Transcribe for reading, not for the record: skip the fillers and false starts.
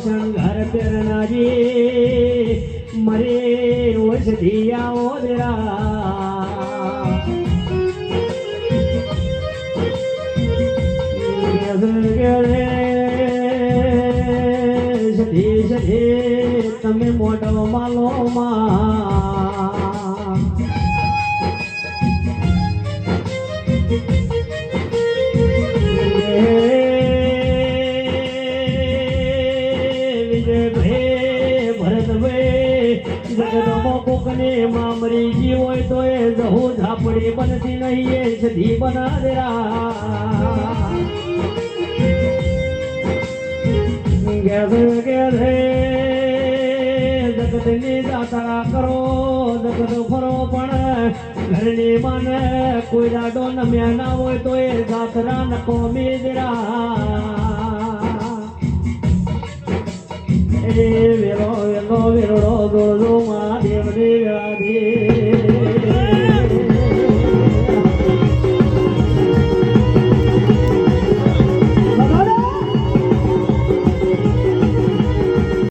શણગાર પહેરનારી મરે રોજ દિયા ઓદરા તમે મોટો માલો માં કોકને મામરી જી હોય તો એ જહુ ઝાપડી બનતી નહીં એ સધી બનાદરા જગતની દાતા કરો જગત ફરો પણ ઘરની માને કોઈ દાડો નમ્યા ના હોય તો એ જાતરા નકો મેદરા એ વેલો વેલો વેરડો દોડો